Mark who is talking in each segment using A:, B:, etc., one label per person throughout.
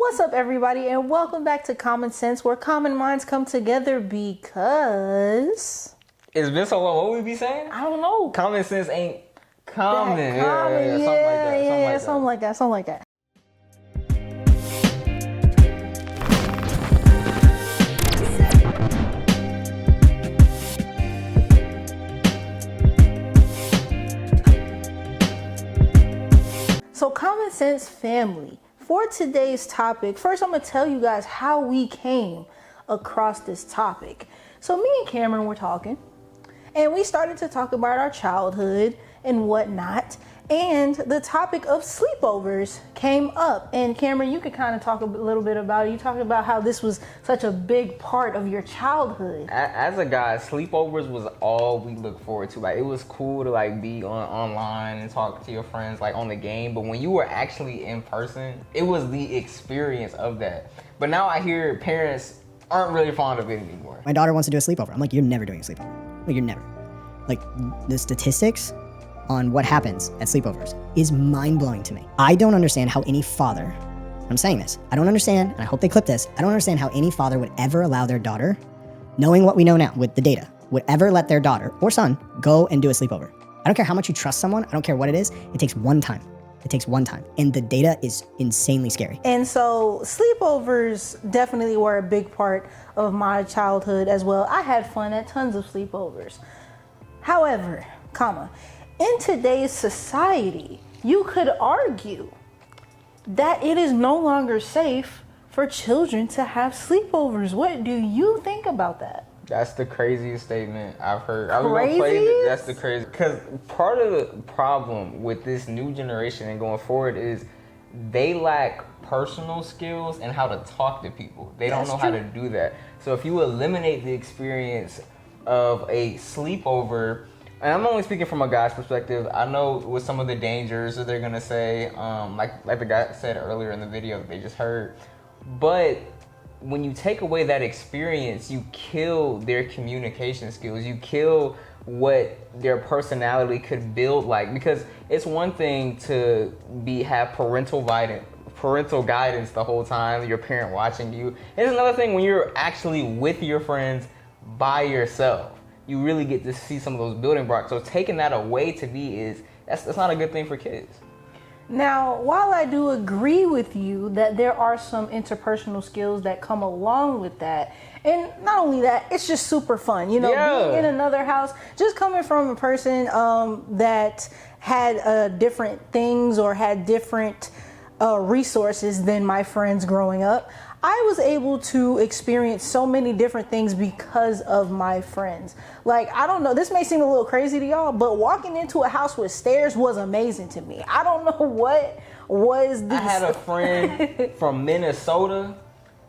A: What's up, everybody, and welcome back to Common Sense, where common minds come together because...
B: It's been so long. What would we be saying?
A: I don't know.
B: Common sense ain't common.
A: Something like that. So, Common Sense family. For today's topic, first I'm going to tell you guys how we came across this topic. So me and Cameron were talking, and we started to talk about our childhood and whatnot, and the topic of sleepovers came up. And Cameron, you could kind of talk a little bit about it. You talked about how this was such a big part of your childhood.
B: As a guy, sleepovers was all we looked forward to. Like, it was cool to like be online and talk to your friends like on the game, but when you were actually in person, it was the experience of that. But now I hear parents aren't really fond of it anymore.
C: My daughter wants to do a sleepover. I'm like, you're never doing a sleepover. Like, you're never. Like, the statistics on what happens at sleepovers is mind-blowing to me. I don't understand how any father, I'm saying this, I don't understand, and I hope they clip this, I don't understand how any father would ever allow their daughter, knowing what we know now with the data, would ever let their daughter or son go and do a sleepover. I don't care how much you trust someone, I don't care what it is, it takes one time. It takes one time. And the data is insanely scary.
A: And so sleepovers definitely were a big part of my childhood as well. I had fun at tons of sleepovers. However, in today's society, you could argue that it is no longer safe for children to have sleepovers. What do you think about that?
B: That's the craziest statement I've heard. That's the craziest. Because part of the problem with this new generation and going forward is they lack personal skills and how to talk to people. They don't know how to do that. So if you eliminate the experience of a sleepover, and I'm only speaking from a guy's perspective, I know with some of the dangers that they're gonna say, like the guy said earlier in the video that they just heard, but when you take away that experience, you kill their communication skills. You kill what their personality could build like. Because it's one thing to have parental guidance the whole time, your parent watching you. It's another thing when you're actually with your friends by yourself. You really get to see some of those building blocks. So taking that away to me that's not a good thing for kids.
A: Now, while I do agree with you that there are some interpersonal skills that come along with that, and not only that, it's just super fun, being in another house, just coming from a person that had different things or had different resources than my friends growing up. I was able to experience so many different things because of my friends. Like, I don't know, this may seem a little crazy to y'all, but walking into a house with stairs was amazing to me. I don't know what was this.
B: I had a friend from Minnesota.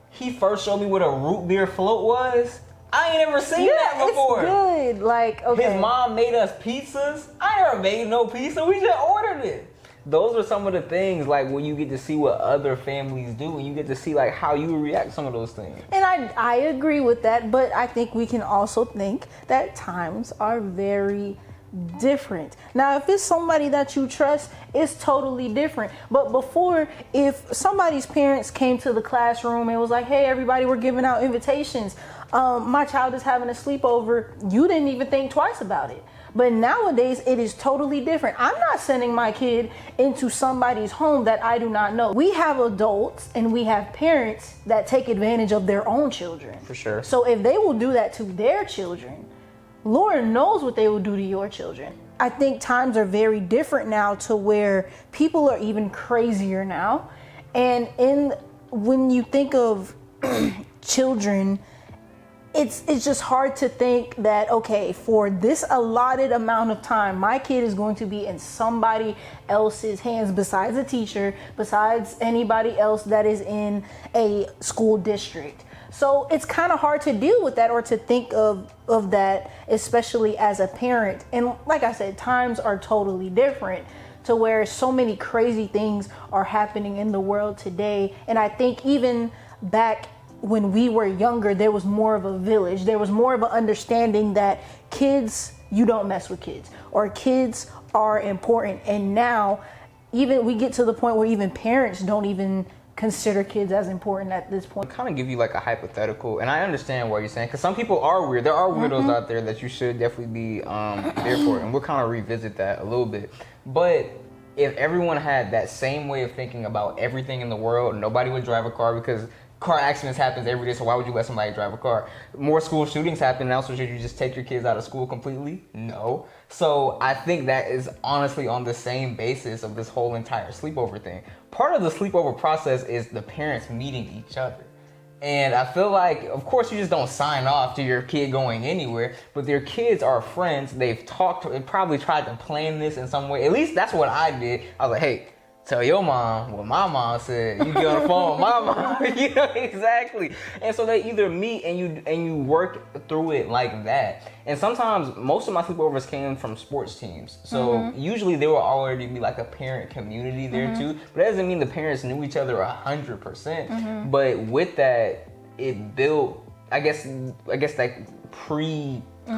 B: He first showed me what a root beer float was. I ain't ever seen that before.
A: It's good. Like, okay.
B: His mom made us pizzas. I never made no pizza. We just ordered it. Those are some of the things like when you get to see what other families do and you get to see like how you react to some of those things.
A: And I agree with that, but I think we can also think that times are very different. Now, if it's somebody that you trust, it's totally different. But before, if somebody's parents came to the classroom and was like, hey, everybody, we're giving out invitations. My child is having a sleepover. You didn't even think twice about it. But nowadays, it is totally different. I'm not sending my kid into somebody's home that I do not know. We have adults and we have parents that take advantage of their own children.
B: For sure.
A: So if they will do that to their children, Lord knows what they will do to your children. I think times are very different now to where people are even crazier now. And when you think of children, it's just hard to think that, okay, for this allotted amount of time, my kid is going to be in somebody else's hands besides a teacher, besides anybody else that is in a school district. So it's kind of hard to deal with that or to think of that, especially as a parent. And like I said, times are totally different to where so many crazy things are happening in the world today. And I think even back when we were younger, there was more of a village. There was more of an understanding that kids, you don't mess with kids, or kids are important. And now even we get to the point where even parents don't even consider kids as important at this point.
B: Kind of give you like a hypothetical, and I understand what you're saying, because some people are weird. There are weirdos out there that you should definitely be there for, and we'll kind of revisit that a little bit. But if everyone had that same way of thinking about everything in the world, nobody would drive a car, because car accidents happen every day, so why would you let somebody drive a car? More school shootings happen now, so should you just take your kids out of school completely? No. So I think that is honestly on the same basis of this whole entire sleepover thing. Part of the sleepover process is the parents meeting each other. And I feel like, of course, you just don't sign off to your kid going anywhere, but their kids are friends. They've talked, they probably tried to plan this in some way. At least that's what I did. I was like, hey, tell your mom what my mom said. You get on the phone with my mom. You know, exactly. And so they either meet and you work through it like that. And sometimes most of my sleepovers came from sports teams. So usually there will already be like a parent community there too. But that doesn't mean the parents knew each other 100%. But with that, it built, I guess that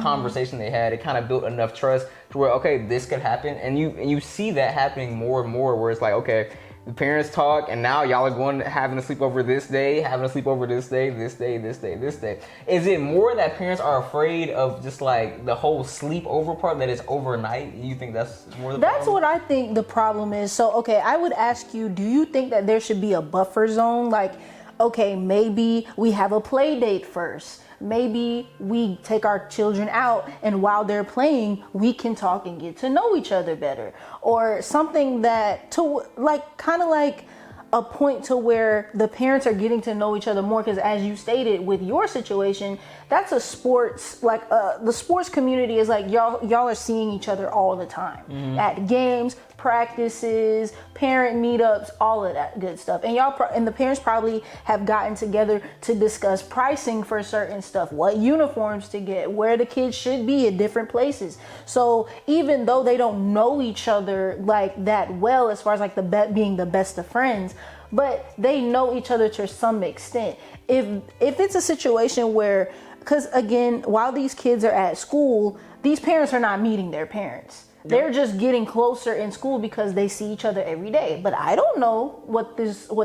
B: conversation they had, it kind of built enough trust to where, okay, this could happen, and you see that happening more and more, where it's like, okay, the parents talk, and now y'all are having a sleepover this day, having a sleepover this day, this day, this day, this day. Is it more that parents are afraid of just like the whole sleepover part, that it's overnight? You think that's more the
A: That's
B: problem?
A: what I think the problem is. So, okay, I would ask you, do you think that there should be a buffer zone? Like, okay, maybe we have a play date first. Maybe we take our children out, and while they're playing, we can talk and get to know each other better. Or something that, to like, kind of like a point to where the parents are getting to know each other more, because as you stated with your situation, that's a sports, like the sports community is like y'all are seeing each other all the time at games, practices, parent meetups, all of that good stuff. And and the parents probably have gotten together to discuss pricing for certain stuff, what uniforms to get, where the kids should be at different places. So even though they don't know each other like that well, as far as like being the best of friends, but they know each other to some extent. If it's a situation where, because again, while these kids are at school, these parents are not meeting their parents. They're just getting closer in school because they see each other every day. But I don't know what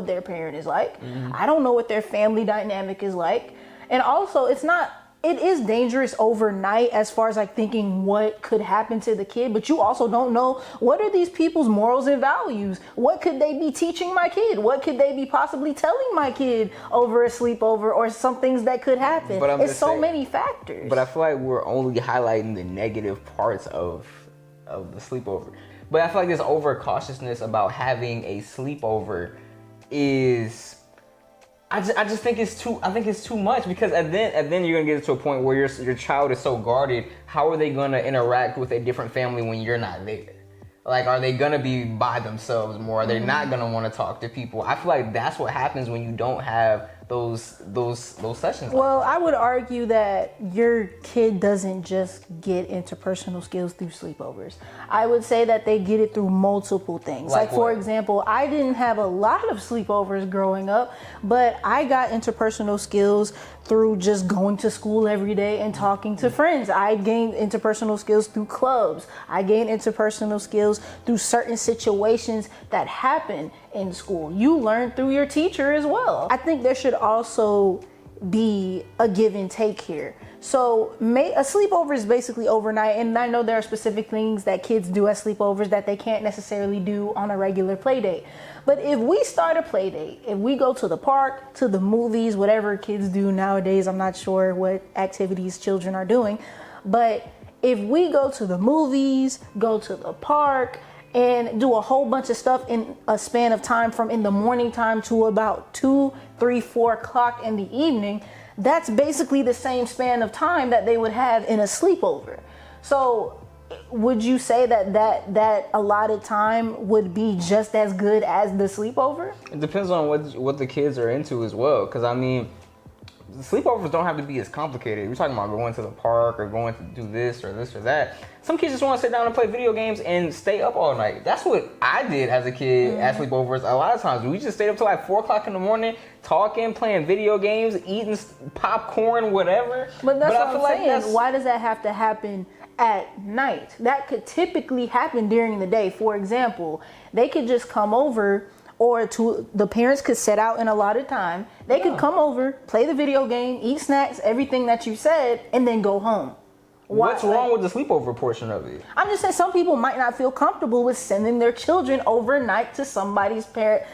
A: their parent is like. I don't know what their family dynamic is like. And also, it is dangerous overnight as far as like thinking what could happen to the kid, but you also don't know what are these people's morals and values. What could they be teaching my kid? What could they be possibly telling my kid over a sleepover, or some things that could happen? It's so many factors.
B: But I feel like we're only highlighting the negative parts of the sleepover. But I feel like this overcautiousness about having a sleepover is, I just think it's too much, because and then you're gonna get to a point where your child is so guarded. How are they gonna interact with a different family when you're not there? Like, are they gonna be by themselves more? Are they not gonna want to talk to people? I feel like that's what happens when you don't have those sessions.
A: Well, I would argue that your kid doesn't just get interpersonal skills through sleepovers. I would say that they get it through multiple things. Like for example, I didn't have a lot of sleepovers growing up, but I got interpersonal skills through just going to school every day and talking to friends. I gained interpersonal skills through clubs. I gained interpersonal skills through certain situations that happen in school. You learn through your teacher as well. I think there should also be a give and take here. So a sleepover is basically overnight, and I know there are specific things that kids do at sleepovers that they can't necessarily do on a regular play date. But if we start a play date, if we go to the park, to the movies, whatever kids do nowadays, I'm not sure what activities children are doing, but if we go to the movies, go to the park, and do a whole bunch of stuff in a span of time from in the morning time to about 2, 3, 4 o'clock in the evening, that's basically the same span of time that they would have in a sleepover. So would you say that allotted time would be just as good as the sleepover?
B: It depends on what the kids are into as well. Because I mean, sleepovers don't have to be as complicated. We're talking about going to the park or going to do this or that. Some kids just want to sit down and play video games and stay up all night. That's what I did as a kid at sleepovers. A lot of times we just stayed up till like 4 o'clock in the morning, talking, playing video games, eating popcorn, whatever.
A: But that's what I'm saying. Why does that have to happen at night? That could typically happen during the day. For example, they could just come over, or the parents could set out an allotted time. They could come over, play the video game, eat snacks, everything that you said, and then go home.
B: What's wrong with the sleepover portion of it?
A: I'm just saying some people might not feel comfortable with sending their children overnight to somebody's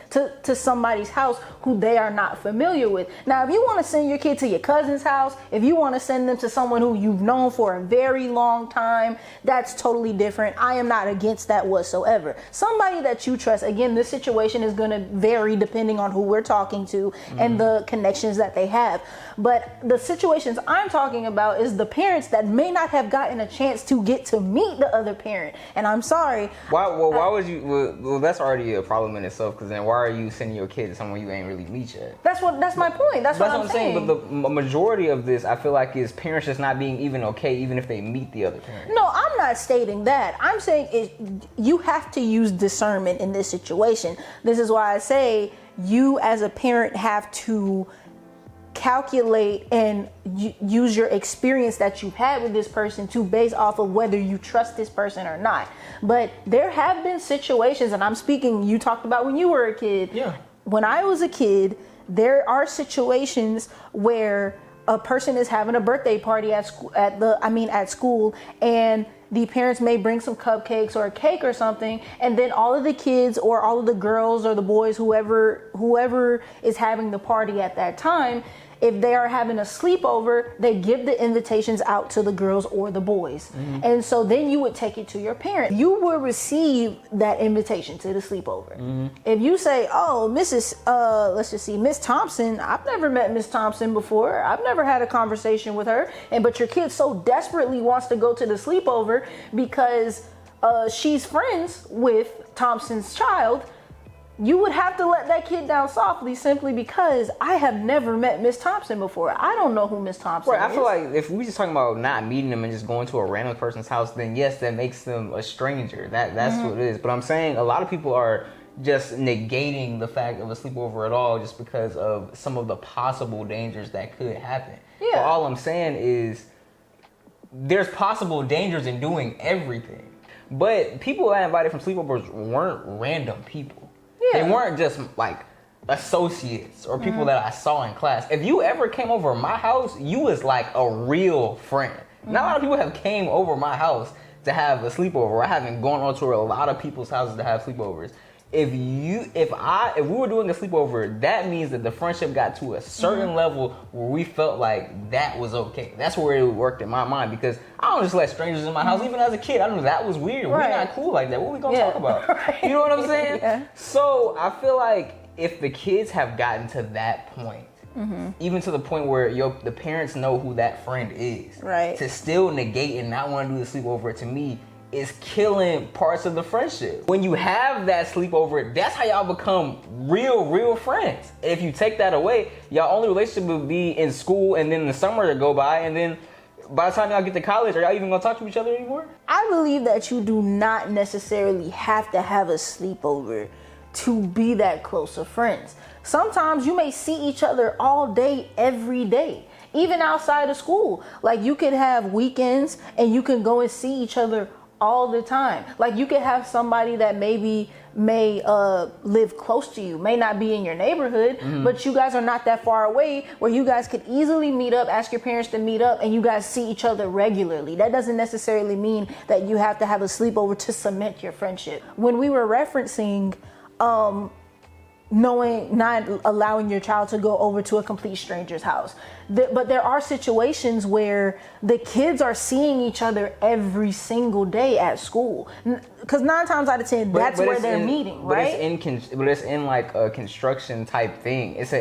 A: to somebody's house who they are not familiar with. Now, if you want to send your kid to your cousin's house, if you want to send them to someone who you've known for a very long time, that's totally different. I am not against that whatsoever. Somebody that you trust, again, this situation is going to vary depending on who we're talking to and the connections that they have. But the situations I'm talking about is the parents that may not have gotten a chance to get to meet the other parent. And I'm sorry.
B: Why would you? Well, that's already a problem in itself. Because then why are you sending your kid to someone you ain't really meet yet?
A: That's my point. That's what I'm saying.
B: But the majority of this, I feel like, is parents just not being even okay, even if they meet the other parent.
A: No, I'm not stating that. I'm saying you have to use discernment in this situation. This is why I say you as a parent have to calculate and use your experience that you've had with this person to base off of whether you trust this person or not. But there have been situations, and I'm speaking, you talked about when you were a kid.
B: Yeah.
A: When I was a kid, there are situations where a person is having a birthday party at school, and the parents may bring some cupcakes or a cake or something, and then all of the kids or all of the girls or the boys, whoever is having the party at that time, if they are having a sleepover, they give the invitations out to the girls or the boys. And so then you would take it to your parent. You will receive that invitation to the sleepover. If you say, oh, Miss Thompson, I've never met Miss Thompson before. I've never had a conversation with her. But your kid so desperately wants to go to the sleepover because she's friends with Thompson's child, you would have to let that kid down softly simply because I have never met Miss Thompson before. I don't know who Miss Thompson is.
B: I feel like if we just talking about not meeting them and just going to a random person's house, then yes, that makes them a stranger. That's what it is. But I'm saying a lot of people are just negating the fact of a sleepover at all just because of some of the possible dangers that could happen.
A: Yeah.
B: But all I'm saying is there's possible dangers in doing everything. But people I invited from sleepovers weren't random people.
A: Yeah.
B: They weren't just like associates or people that I saw in class. If you ever came over my house, you was like a real friend. Not a lot of people have came over my house to have a sleepover. I haven't gone on to a lot of people's houses to have sleepovers. If we were doing a sleepover, that means that the friendship got to a certain level where we felt like that was okay. That's where it worked in my mind because I don't just let strangers in my house. Even as a kid, I knew that was weird.
A: Right.
B: We're not cool like that. What we gonna talk about?
A: Right.
B: You know what I'm saying?
A: Yeah.
B: So I feel like if the kids have gotten to that point, even to the point where the parents know who that friend is,
A: right,
B: to still negate and not want to do the sleepover, to me, is killing parts of the friendship. When you have that sleepover, that's how y'all become real friends. If you take that away, y'all only relationship will be in school and then the summer to go by, and then by the time y'all get to college, are y'all even gonna talk to each other anymore?
A: I believe that you do not necessarily have to have a sleepover to be that close of friends. Sometimes you may see each other all day, every day, even outside of school. Like you could have weekends and you can go and see each other all the time. Like you could have somebody that may live close to you, may not be in your neighborhood, but you guys are not that far away where you guys could easily meet up, ask your parents to meet up, and you guys see each other regularly. That doesn't necessarily mean that you have to have a sleepover to cement your friendship. When we were referencing not allowing your child to go over to a complete stranger's house. But there are situations where the kids are seeing each other every single day at school. Because 9 times out of 10, that's where they're meeting, right?
B: But it's in like a construction type thing. It's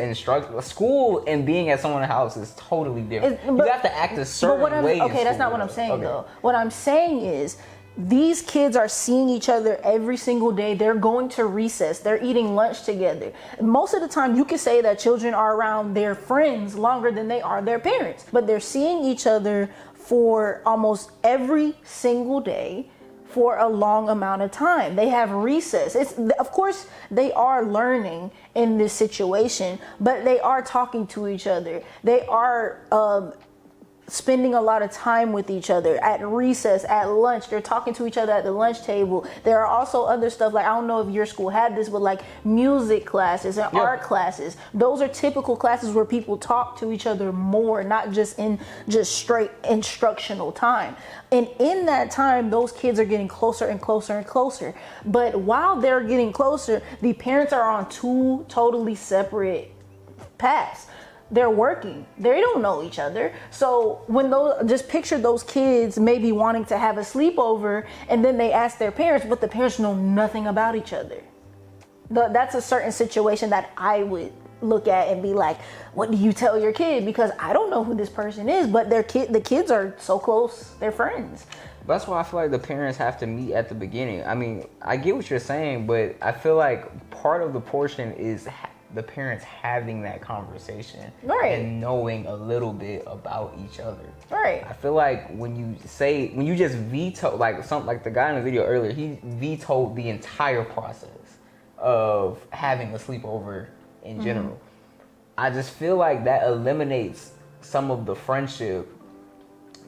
B: school and being at someone's house is totally different. You have to act a certain way.
A: Okay, that's not what I'm saying though. What I'm saying is, these kids are seeing each other every single day. They're going to recess. They're eating lunch together. Most of the time, you could say that children are around their friends longer than they are their parents. But they're seeing each other for almost every single day for a long amount of time. They have recess. Of course, they are learning in this situation, but they are talking to each other. They are spending a lot of time with each other at recess, at lunch. They're talking to each other at the lunch table. There are also other stuff, like, I don't know if your school had this, but like music classes and art classes. Those are typical classes where people talk to each other more, not just in just straight instructional time. And in that time, those kids are getting closer and closer and closer. But while they're getting closer, the parents are on two totally separate paths. They're working. They don't know each other. So when just picture those kids maybe wanting to have a sleepover, and then they ask their parents, but the parents know nothing about each other. That's a certain situation that I would look at and be like, what do you tell your kid? Because I don't know who this person is, but the kids are so close. They're friends.
B: That's why I feel like the parents have to meet at the beginning. I mean, I get what you're saying, but I feel like part of the portion is the parents having that conversation,
A: right,
B: and knowing a little bit about each other.
A: Right.
B: I feel like when you just veto, like something like the guy in the video earlier, he vetoed the entire process of having a sleepover in general. I just feel like that eliminates some of the friendship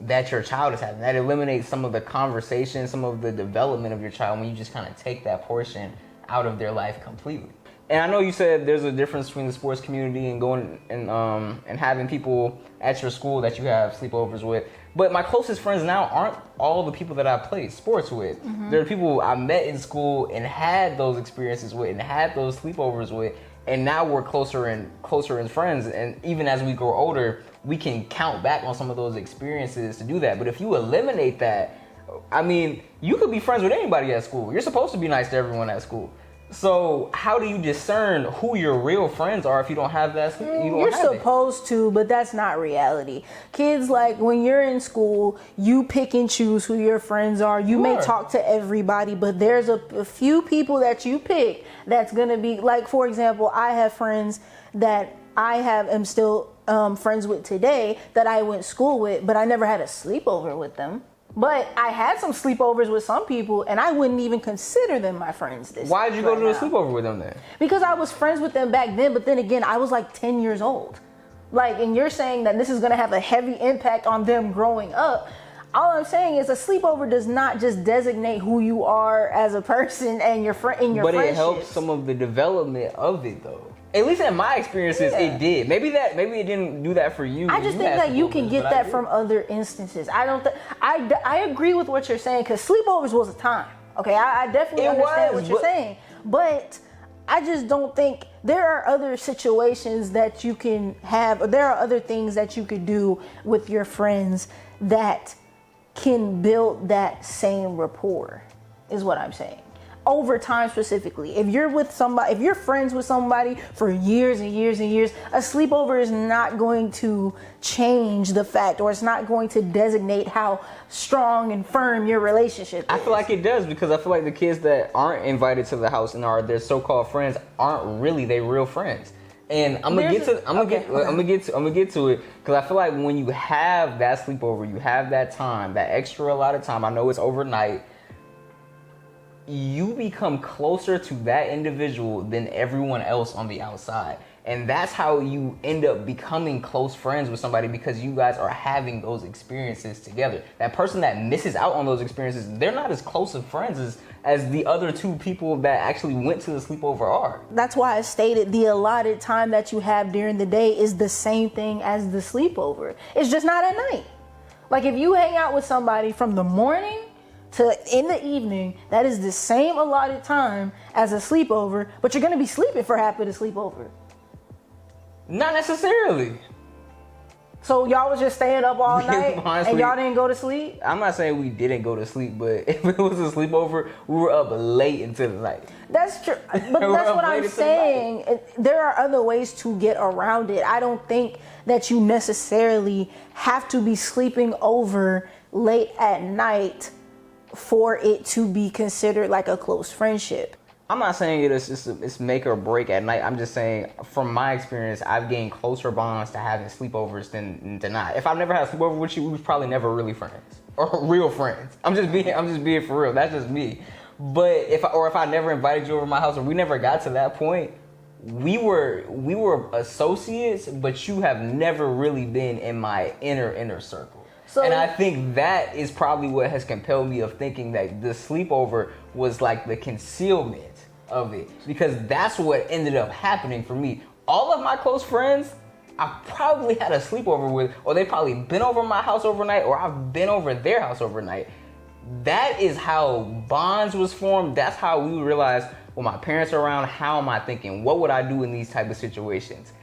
B: that your child is having. That eliminates some of the conversation, some of the development of your child when you just kind of take that portion out of their life completely. And I know you said there's a difference between the sports community and going and having people at your school that you have sleepovers with. But my closest friends now aren't all the people that I played sports with. There are people I met in school and had those experiences with and had those sleepovers with. And now we're closer and friends. And even as we grow older, we can count back on some of those experiences to do that. But if you eliminate that, I mean, you could be friends with anybody at school. You're supposed to be nice to everyone at school. So how do you discern who your real friends are if you don't have that?
A: You're supposed to, but that's not reality. Kids, like, when you're in school, you pick and choose who your friends are. You may talk to everybody, but there's a few people that you pick that's gonna be, like, for example, I have friends that am still friends with today that I went to school with, but I never had a sleepover with them. But I had some sleepovers with some people, and I wouldn't even consider them my friends.
B: Why did you go to a sleepover with them then?
A: Because I was friends with them back then, but then again, I was like 10 years old. Like, and you're saying that this is going to have a heavy impact on them growing up. All I'm saying is a sleepover does not just designate who you are as a person and your friend in your friendships.
B: But it helps some of the development of it, though. At least in my experiences, it did. Maybe it didn't do that for you.
A: I just think that you can get that from other instances. I agree with what you're saying, because sleepovers was a time. Okay, I definitely understand what you're saying, but I just don't think there are other situations that you can have, or there are other things that you could do with your friends that can build that same rapport, is what I'm saying. Over time, specifically, if you're friends with somebody for years and years and years, a sleepover is not going to change the fact, or it's not going to designate how strong and firm your relationship is.
B: I feel like it does, because I feel like the kids that aren't invited to the house and are their so-called friends aren't really their real friends. And I'm gonna get to it, because I feel like when you have that sleepover, you have that time, that extra allotted time. I know it's overnight. You become closer to that individual than everyone else on the outside. And that's how you end up becoming close friends with somebody, because you guys are having those experiences together. That person that misses out on those experiences, they're not as close of friends as the other two people that actually went to the sleepover are.
A: That's why I stated the allotted time that you have during the day is the same thing as the sleepover. It's just not at night. Like, if you hang out with somebody from the morning to in the evening, that is the same allotted time as a sleepover, but you're gonna be sleeping for half of the sleepover.
B: Not necessarily.
A: So y'all was just staying up all night and y'all didn't go to sleep?
B: I'm not saying we didn't go to sleep, but if it was a sleepover, we were up late into the night.
A: That's true, but that's what I'm saying. There are other ways to get around it. I don't think that you necessarily have to be sleeping over late at night for it to be considered like a close friendship.
B: I'm not saying it's make or break at night. I'm just saying, from my experience, I've gained closer bonds to having sleepovers than not. If I've never had a sleepover with you, we was probably never really friends or real friends. I'm just being for real. That's just me. But if I never invited you over to my house, or we never got to that point, we were associates, but you have never really been in my inner circle. So, and I think that is probably what has compelled me of thinking that the sleepover was like the concealment of it, because that's what ended up happening for me. All of my close friends, I probably had a sleepover with, or they probably been over my house overnight, or I've been over their house overnight. That is how bonds was formed. That's how we realized when my parents are around, how am I thinking? What would I do in these type of situations?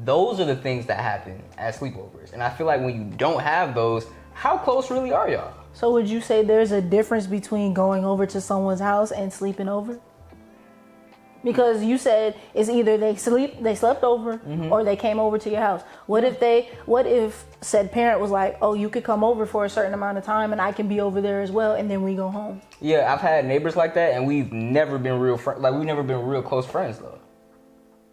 B: Those are the things that happen at sleepovers. And I feel like when you don't have those, how close really are y'all?
A: So would you say there's a difference between going over to someone's house and sleeping over? Because you said it's either they slept over, or they came over to your house. What if said parent was like, oh, you could come over for a certain amount of time and I can be over there as well, and then we go home?
B: Yeah, I've had neighbors like that, and we've never been real friends. Like, we've never been real close friends though.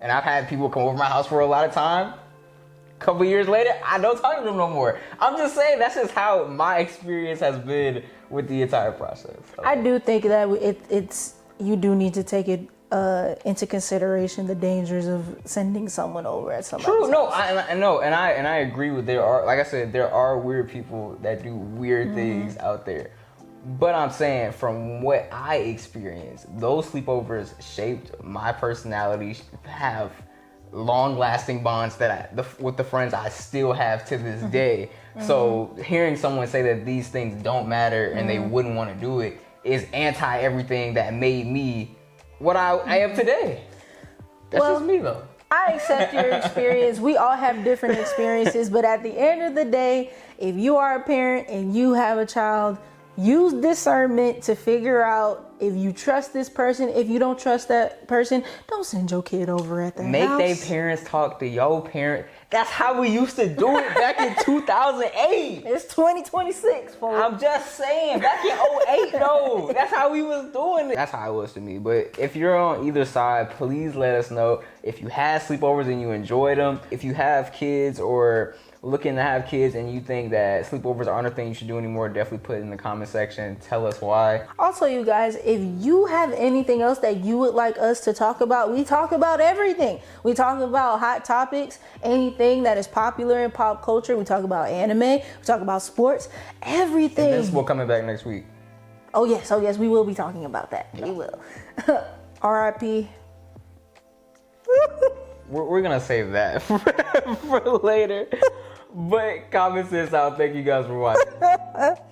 B: And I've had people come over my house for a lot of time. A couple years later, I don't talk to them no more. I'm just saying that's just how my experience has been with the entire process. So.
A: I do think that it's you do need to take it into consideration the dangers of sending someone over at somebody's house.
B: No, I know, and I agree with, there are, like I said, there are weird people that do weird things out there. But I'm saying, from what I experienced, those sleepovers shaped my personality, have long-lasting bonds that with the friends I still have to this day. So hearing someone say that these things don't matter and they wouldn't want to do it is anti everything that made me what I am today. That's just me though.
A: I accept your experience. We all have different experiences, but at the end of the day, if you are a parent and you have a child, use discernment to figure out if you trust this person. If you don't trust that person, don't send your kid over at the house.
B: Make their parents talk to your parent. That's how we used to do it back in 2008.
A: It's 2026, folks.
B: I'm just saying, back in 08 though. That's how we was doing it. That's how it was to me. But if you're on either side, please let us know if you had sleepovers and you enjoyed them. If you have kids or looking to have kids and you think that sleepovers aren't a thing you should do anymore, definitely put it in the comment section. Tell us why.
A: Also, you guys, if you have anything else that you would like us to talk about, we talk about everything. We talk about hot topics, anything that is popular in pop culture. We talk about anime, we talk about sports, everything.
B: And this will coming back next week.
A: Oh yes, we will be talking about that. Yeah. We will. R.I.P.
B: We're gonna save that for later. But comment this out. Thank you guys for watching.